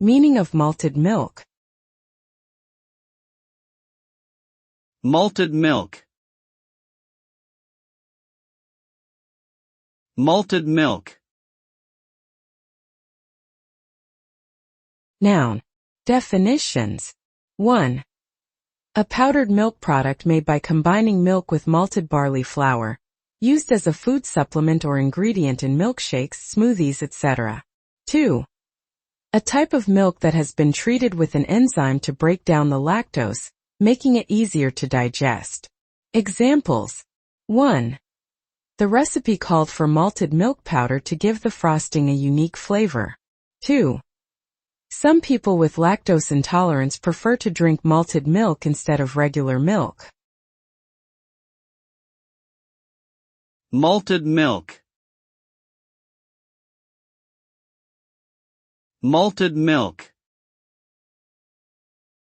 Meaning of malted milk. Malted milk. Malted milk. Noun. Definitions. 1. A powdered milk product made by combining milk with malted barley flour, used as a food supplement or ingredient in milkshakes, smoothies, etc. 2. A type of milk that has been treated with an enzyme to break down the lactose, making it easier to digest. Examples. 1. The recipe called for malted milk powder to give the frosting a unique flavor. 2. Some people with lactose intolerance prefer to drink malted milk instead of regular milk. Malted milk. Malted milk.